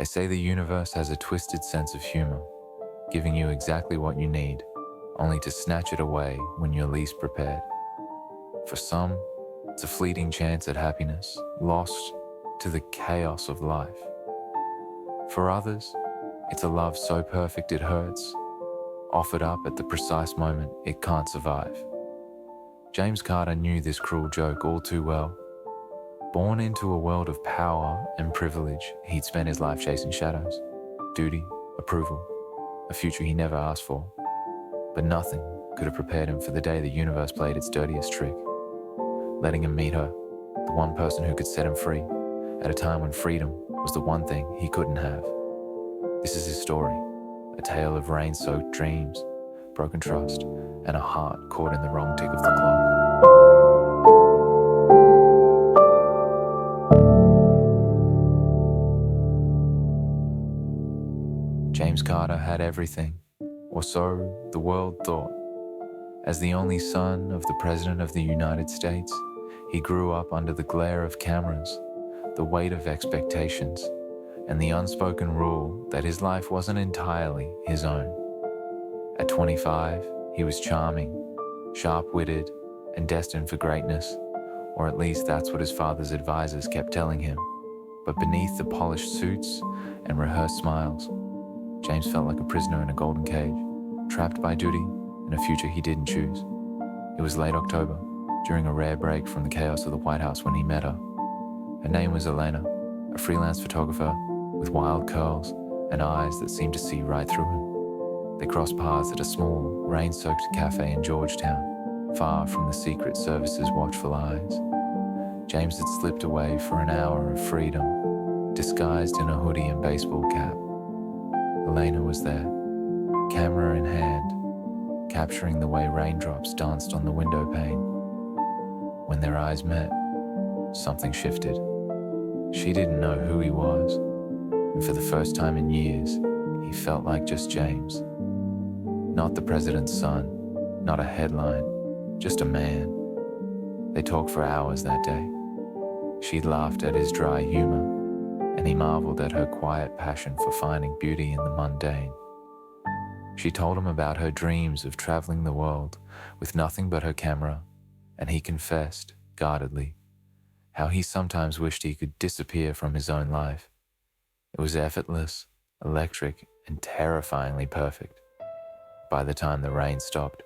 say the universe has a twisted sense of humor, giving you exactly what you need, only to snatch it away when you're least prepared. For some, it's a fleeting chance at happiness, lost to the chaos of life. For others, it's a love so perfect it hurts, offered up at the precise moment it can't survive. James Carter knew this cruel joke all too well. Born into a world of power and privilege, he'd spent his life chasing shadows, duty, approval, a future he never asked for. But nothing could have prepared him for the day the universe played its dirtiest trick, letting him meet her, the one person who could set him free, at a time when freedom was the one thing he couldn't have. This is his story, a tale of rain-soaked dreams, broken trust, and a heart caught in the wrong tick of the clock. James Carter had everything, or so the world thought. As the only son of the President of the United States, he grew up under the glare of cameras, the weight of expectations, and the unspoken rule that his life wasn't entirely his own. At 25, he was charming, sharp-witted, and destined for greatness, or at least that's what his father's advisors kept telling him. But beneath the polished suits and rehearsed smiles, James felt like a prisoner in a golden cage, trapped by duty in a future he didn't choose. It was late October, during a rare break from the chaos of the White House when he met her. Her name was Elena, a freelance photographer with wild curls and eyes that seemed to see right through him. They crossed paths at a small, rain-soaked cafe in Georgetown, far from the Secret Service's watchful eyes. James had slipped away for an hour of freedom, disguised in a hoodie and baseball cap. Elena was there, camera in hand, capturing the way raindrops danced on the window pane. When their eyes met, something shifted. She didn't know who he was, and for the first time in years, he felt like just James. Not the president's son, not a headline, just a man. They talked for hours that day. She laughed at his dry humor, and he marveled at her quiet passion for finding beauty in the mundane. She told him about her dreams of traveling the world with nothing but her camera, and he confessed, guardedly, how he sometimes wished he could disappear from his own life. It was effortless, electric, and terrifyingly perfect. By the time the rain stopped,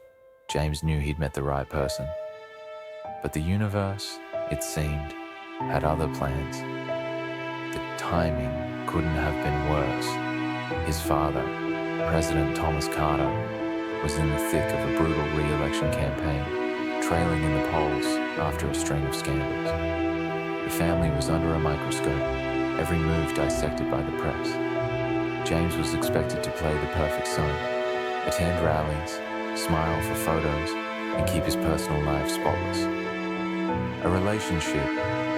James knew he'd met the right person. But the universe, it seemed, had other plans. The timing couldn't have been worse. His father, President Thomas Carter, was in the thick of a brutal re-election campaign, trailing in the polls after a string of scandals. The family was under a microscope, every move dissected by the press. James was expected to play the perfect son, attend rallies, smile for photos, and keep his personal life spotless. A relationship,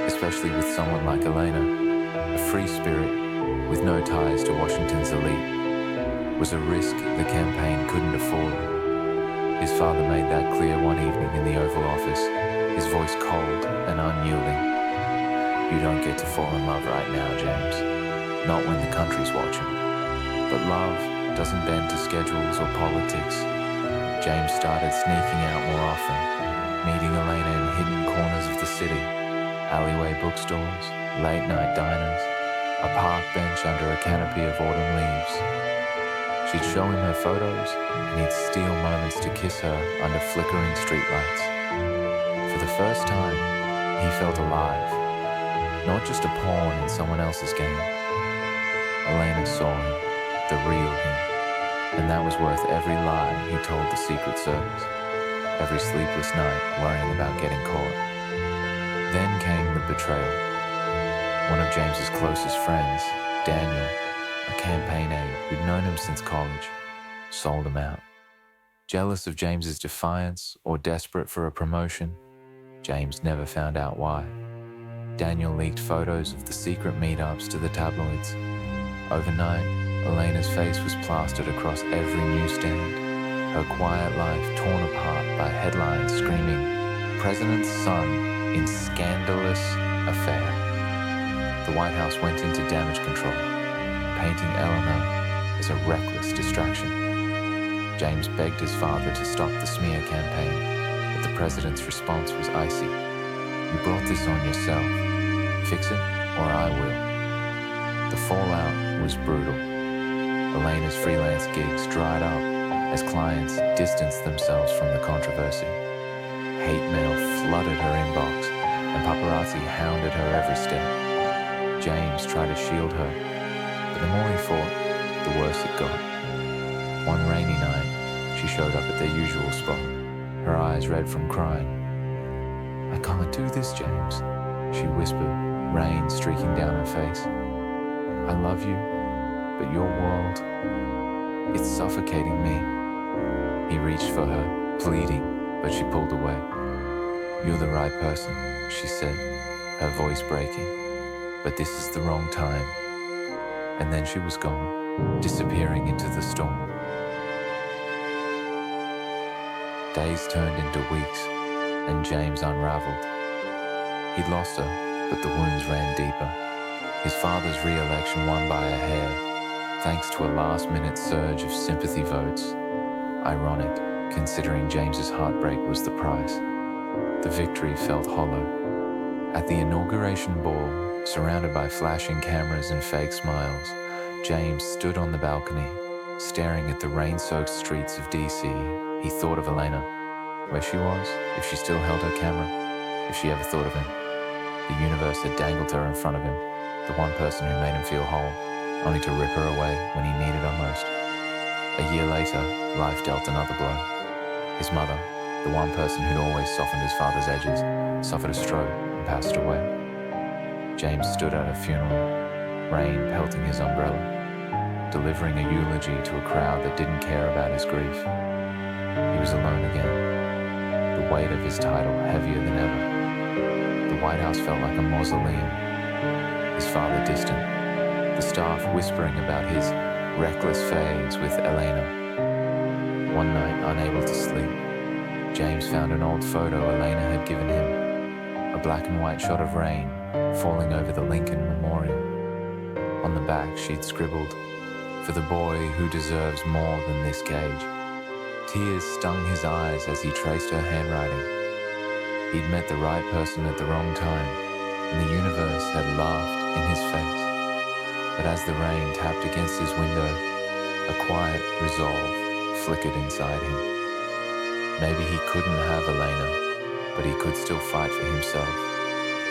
especially with someone like Elena, a free spirit with no ties to Washington's elite, was a risk the campaign couldn't afford. His father made that clear one evening in the Oval Office, his voice cold and unyielding. "You don't get to fall in love right now, James. Not when the country's watching. But love doesn't bend to schedules or politics." James started sneaking out more often, meeting Elena in hidden corners of the city, alleyway bookstores, late-night diners, a park bench under a canopy of autumn leaves. She'd show him her photos, and he'd steal moments to kiss her under flickering streetlights. For the first time, he felt alive, not just a pawn in someone else's game. Elena saw him, the real him, and that was worth every lie he told the Secret Service, every sleepless night worrying about getting caught. Then came the betrayal. One of James's closest friends, Daniel, a campaign aide who'd known him since college, sold him out. Jealous of James's defiance or desperate for a promotion, James never found out why. Daniel leaked photos of the secret meetups to the tabloids. Overnight, Elena's face was plastered across every newsstand, her quiet life torn apart by headlines screaming, "President's son in scandalous affair." The White House went into damage control, painting Elena as a reckless distraction. James begged his father to stop the smear campaign, but the president's response was icy. "You brought this on yourself. Fix it, or I will." The fallout was brutal. Elena's freelance gigs dried up as clients distanced themselves from the controversy. Hate mail flooded her inbox, and paparazzi hounded her every step. James tried to shield her, but the more he fought, the worse it got. One rainy night, she showed up at their usual spot, her eyes red from crying. "I can't do this, James," she whispered, rain streaking down her face. "I love you, but your world, it's suffocating me." He reached for her, pleading, but she pulled away. "You're the right person," she said, her voice breaking, "but this is the wrong time." And then she was gone, disappearing into the storm. Days turned into weeks, and James unraveled. He'd lost her, but the wounds ran deeper. His father's re-election won by a hair, thanks to a last-minute surge of sympathy votes. Ironic, considering James's heartbreak was the price. The victory felt hollow. At the inauguration ball, surrounded by flashing cameras and fake smiles, James stood on the balcony, staring at the rain-soaked streets of DC. He thought of Elena, where she was, if she still held her camera, if she ever thought of him. The universe had dangled her in front of him, the one person who made him feel whole, only to rip her away when he needed her most. A year later, life dealt another blow. His mother, the one person who'd always softened his father's edges, suffered a stroke and passed away. James stood at her funeral, rain pelting his umbrella, delivering a eulogy to a crowd that didn't care about his grief. He was alone again, the weight of his title heavier than ever. The White House felt like a mausoleum, his father distant, the staff whispering about his reckless phase with Elena. One night, unable to sleep, James found an old photo Elena had given him, a black and white shot of rain falling over the Lincoln Memorial. On the back, she'd scribbled, "For the boy who deserves more than this cage." Tears stung his eyes as he traced her handwriting. He'd met the right person at the wrong time, and the universe had laughed in his face. But as the rain tapped against his window, a quiet resolve flickered inside him. Maybe he couldn't have Elena, but he could still fight for himself,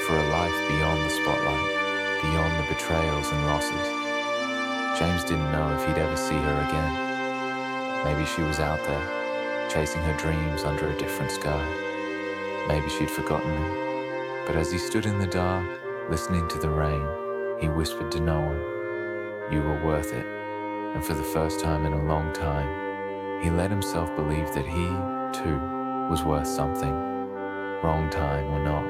for a life beyond the spotlight, beyond the betrayals and losses. James didn't know if he'd ever see her again. Maybe she was out there, chasing her dreams under a different sky. Maybe she'd forgotten him. But as he stood in the dark, listening to the rain, he whispered to no one, "You were worth it." And for the first time in a long time, he let himself believe that he, too, was worth something, wrong time or not.